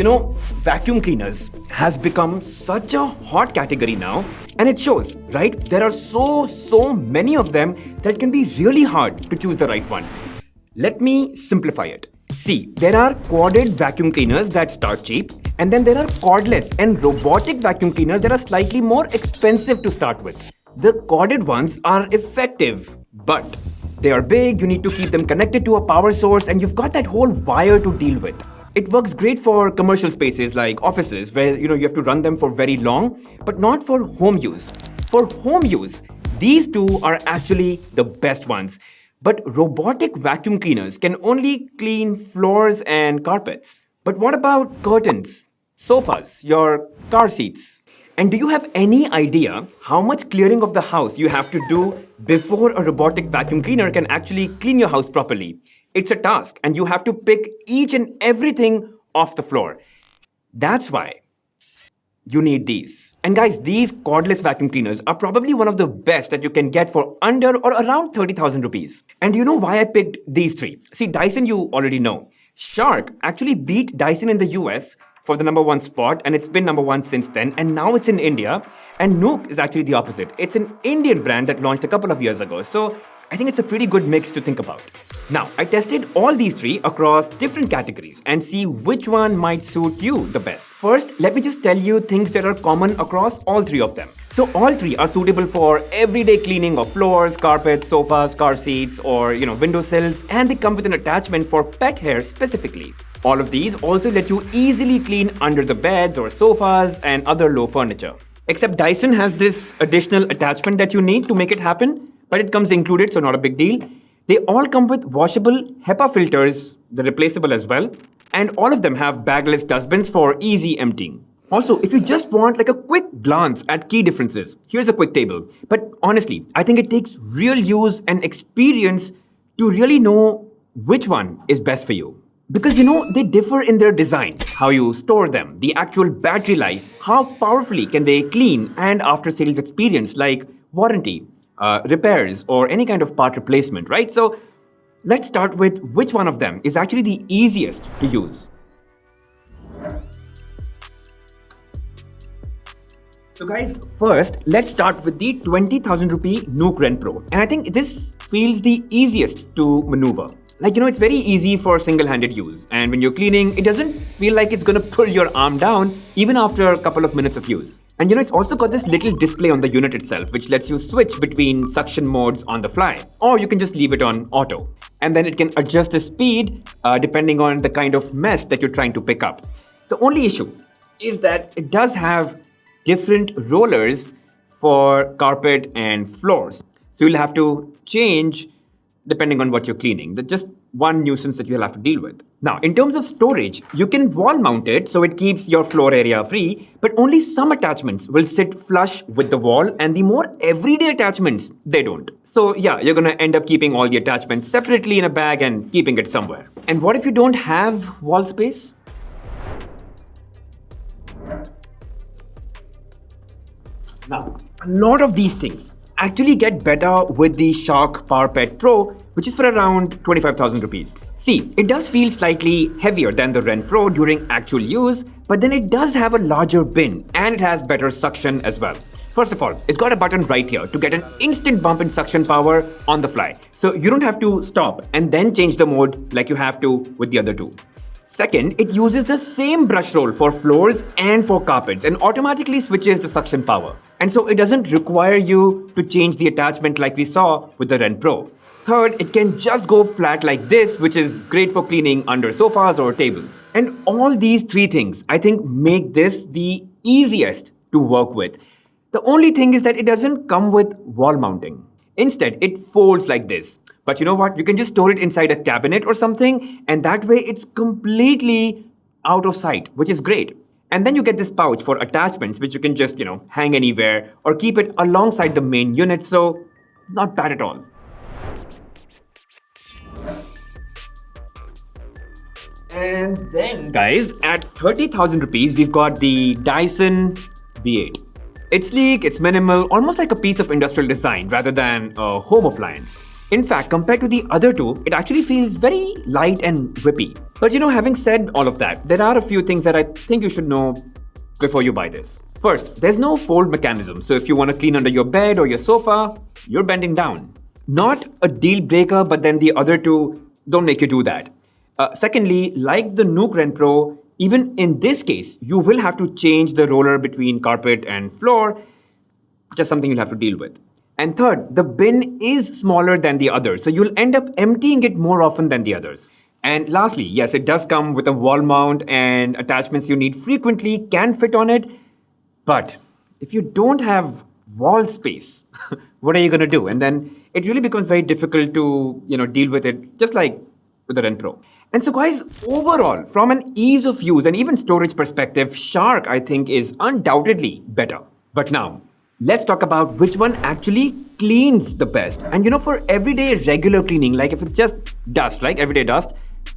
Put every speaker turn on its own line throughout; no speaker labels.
Vacuum cleaners has become such a hot category now, and it shows, right? There are so many of them that can be really hard to choose the right one. Let me simplify it. See, there are corded vacuum cleaners that start cheap, and then there are cordless and robotic vacuum cleaners that are slightly more expensive to start with. The corded ones are effective, but they are big, you need to keep them connected to a power source, and you've got that whole wire to deal with. It works great for commercial spaces like offices where you have to run them for very long, but not for home use. For home use, these two are actually the best ones. But robotic vacuum cleaners can only clean floors and carpets. But what about curtains, sofas, your car seats? And do you have any idea how much clearing of the house you have to do before a robotic vacuum cleaner can actually clean your house properly? It's a task, and you have to pick each and everything off the floor. That's why you need these. And guys, these cordless vacuum cleaners are probably one of the best that you can get for under or around 30,000 rupees. And you know why I picked these three? See, Dyson you already know. Shark actually beat Dyson in the US for the number one spot, and it's been number one since then, and now it's in India. And Nook is actually the opposite. It's an Indian brand that launched a couple of years ago. So I think it's a pretty good mix to think about. Now, I tested all these three across different categories and see which one might suit you the best. First, let me just tell you things that are common across all three of them. So all three are suitable for everyday cleaning of floors, carpets, sofas, car seats, or windowsills, and they come with an attachment for pet hair specifically. All of these also let you easily clean under the beds or sofas and other low furniture. Except Dyson has this additional attachment that you need to make it happen, but it comes included, so not a big deal. They all come with washable HEPA filters, they're replaceable as well, and all of them have bagless dustbins for easy emptying. Also, if you just want like a quick glance at key differences, here's a quick table. But honestly, I think it takes real use and experience to really know which one is best for you. Because they differ in their design, how you store them, the actual battery life, how powerfully can they clean, and after sales experience like warranty, repairs, or any kind of part replacement, right? So let's start with which one of them is actually the easiest to use. So guys, first, let's start with the 20,000 rupee Nook Ren Pro. And I think this feels the easiest to maneuver. It's very easy for single-handed use. And when you're cleaning, it doesn't feel like it's gonna pull your arm down even after a couple of minutes of use. And it's also got this little display on the unit itself, which lets you switch between suction modes on the fly. Or you can just leave it on auto. And then it can adjust the speed depending on the kind of mess that you're trying to pick up. The only issue is that it does have different rollers for carpet and floors. So you'll have to change depending on what you're cleaning. That's just one nuisance that you'll have to deal with. Now, in terms of storage, you can wall mount it so it keeps your floor area free, but only some attachments will sit flush with the wall, and the more everyday attachments, they don't. So yeah, you're gonna end up keeping all the attachments separately in a bag and keeping it somewhere. And what if you don't have wall space? Now, a lot of these things actually get better with the Shark Power Pet Pro, which is for around 25,000 rupees. See, it does feel slightly heavier than the Ren Pro during actual use, but then it does have a larger bin and it has better suction as well. First of all, it's got a button right here to get an instant bump in suction power on the fly. So you don't have to stop and then change the mode like you have to with the other two. Second, it uses the same brush roll for floors and for carpets and automatically switches the suction power. And so it doesn't require you to change the attachment like we saw with the Ren Pro. Third, it can just go flat like this, which is great for cleaning under sofas or tables. And all these three things, I think, make this the easiest to work with. The only thing is that it doesn't come with wall mounting. Instead, it folds like this. But you know what? You can just store it inside a cabinet or something, and that way it's completely out of sight, which is great. And then you get this pouch for attachments, which you can just, hang anywhere or keep it alongside the main unit, so not bad at all. And then, guys, at 30,000 rupees, we've got the Dyson V8. It's sleek, it's minimal, almost like a piece of industrial design rather than a home appliance. In fact, compared to the other two, it actually feels very light and whippy. But having said all of that, there are a few things that I think you should know before you buy this. First, there's no fold mechanism, so if you want to clean under your bed or your sofa, you're bending down. Not a deal breaker, but then the other two don't make you do that. Secondly, like the Nook Ren Pro, even in this case, you will have to change the roller between carpet and floor, just something you'll have to deal with. And third, the bin is smaller than the others, so you'll end up emptying it more often than the others. And lastly, yes, it does come with a wall mount, and attachments you need frequently can fit on it. But if you don't have wall space, what are you going to do? And then it really becomes very difficult to deal with it, just like with the Ren Pro. And so guys, overall, from an ease of use and even storage perspective, Shark, I think, is undoubtedly better. But now, let's talk about which one actually cleans the best. And for everyday regular cleaning, like if it's just dust, like everyday dust,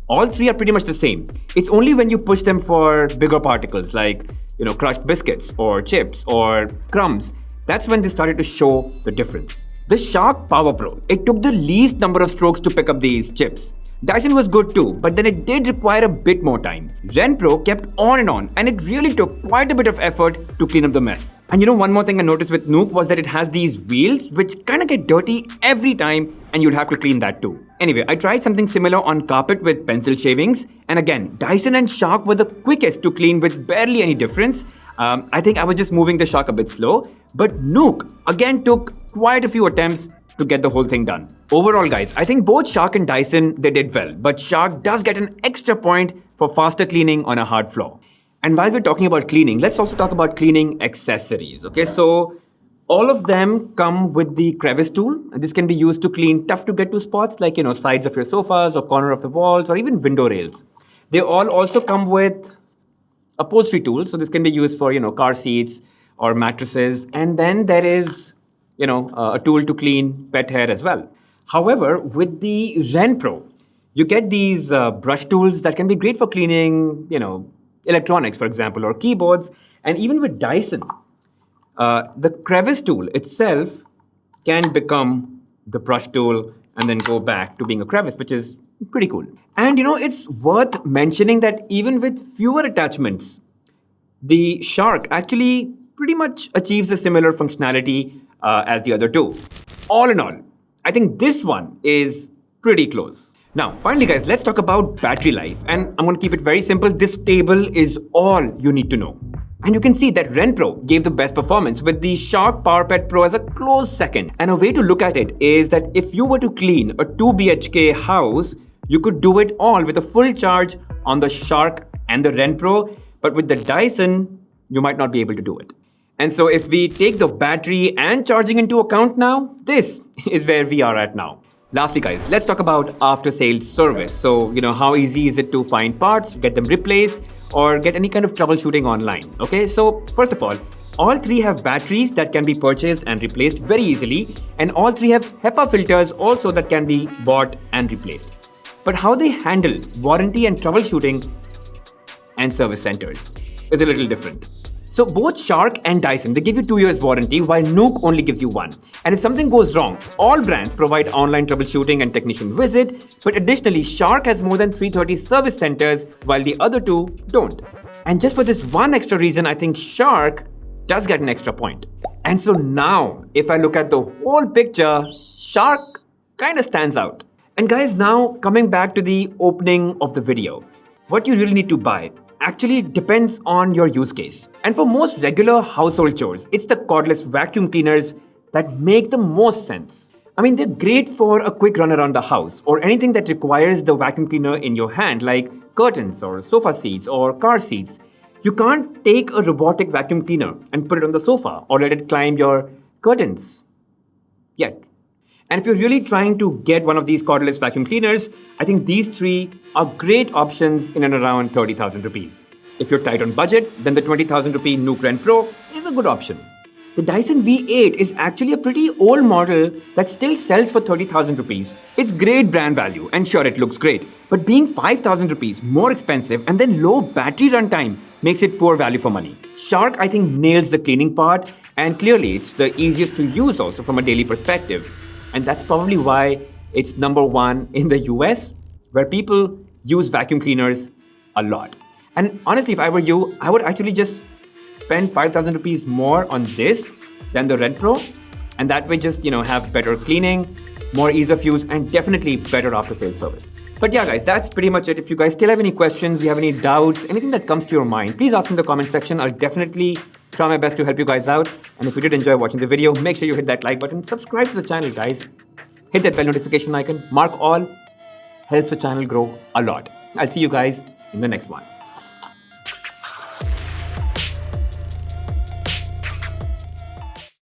all three are pretty much the same. It's only when you push them for bigger particles like, crushed biscuits or chips or crumbs, that's when they started to show the difference. The Shark Power Pro, it took the least number of strokes to pick up these chips. Dyson was good too, but then it did require a bit more time. Ren Pro kept on, and it really took quite a bit of effort to clean up the mess. And one more thing I noticed with Nook was that it has these wheels which kind of get dirty every time, and you'll have to clean that too. Anyway, I tried something similar on carpet with pencil shavings, and again, Dyson and Shark were the quickest to clean with barely any difference. I think I was just moving the Shark a bit slow, but Nook again took quite a few attempts to get the whole thing done. Overall, guys, I think both Shark and Dyson, they did well, but Shark does get an extra point for faster cleaning on a hard floor. And while we're talking about cleaning, let's also talk about cleaning accessories, okay? So all of them come with the crevice tool. This can be used to clean tough to get to spots like, sides of your sofas or corner of the walls or even window rails. They all also come with upholstery tools. So this can be used for, car seats or mattresses. And then there is a tool to clean pet hair as well. However, with the Ren Pro, you get these brush tools that can be great for cleaning, electronics, for example, or keyboards. And even with Dyson, the crevice tool itself can become the brush tool and then go back to being a crevice, which is pretty cool. And it's worth mentioning that even with fewer attachments, the Shark actually pretty much achieves a similar functionality as the other two. All in all, I think this one is pretty close. Now, finally, guys, let's talk about battery life. And I'm going to keep it very simple. This table is all you need to know. And you can see that Ren Pro gave the best performance with the Shark PowerPet Pro as a close second. And a way to look at it is that if you were to clean a 2 BHK house, you could do it all with a full charge on the Shark and the Ren Pro. But with the Dyson, you might not be able to do it. And so if we take the battery and charging into account now, this is where we are at now. Lastly, guys, let's talk about after-sales service. So, how easy is it to find parts, get them replaced, or get any kind of troubleshooting online? Okay, so first of all three have batteries that can be purchased and replaced very easily, and all three have HEPA filters also that can be bought and replaced. But how they handle warranty and troubleshooting and service centers is a little different. So both Shark and Dyson, they give you 2 years warranty, while Nook only gives you 1. And if something goes wrong, all brands provide online troubleshooting and technician visit, but additionally, Shark has more than 330 service centers, while the other two don't. And just for this one extra reason, I think Shark does get an extra point. And so now, if I look at the whole picture, Shark kind of stands out. And guys, now coming back to the opening of the video, what you really need to buy actually depends on your use case. And for most regular household chores, it's the cordless vacuum cleaners that make the most sense. I mean, they're great for a quick run around the house or anything that requires the vacuum cleaner in your hand, like curtains or sofa seats or car seats. You can't take a robotic vacuum cleaner and put it on the sofa or let it climb your curtains yet. And if you're really trying to get one of these cordless vacuum cleaners, I think these three are great options in and around 30,000 rupees. If you're tight on budget, then the 20,000 rupee Nook Ren Pro is a good option. The Dyson V8 is actually a pretty old model that still sells for 30,000 rupees. It's great brand value, and sure, it looks great. But being 5,000 rupees more expensive and then low battery runtime makes it poor value for money. Shark, I think, nails the cleaning part, and clearly it's the easiest to use also from a daily perspective. And that's probably why It's number one in the US, where people use vacuum cleaners a lot. And honestly, if I were you, I would actually just spend 5,000 rupees more on this than the Red Pro, and that way just have better cleaning, more ease of use, and definitely better after sales service. But yeah, guys, that's pretty much it. If you guys still have any questions, you have any doubts, anything that comes to your mind, please ask me in the comment section. I'll definitely try my best to help you guys out. And if you did enjoy watching the video, make sure you hit that like button, subscribe to the channel, guys. Hit that bell notification icon, mark all, helps the channel grow a lot. I'll see you guys in the next one.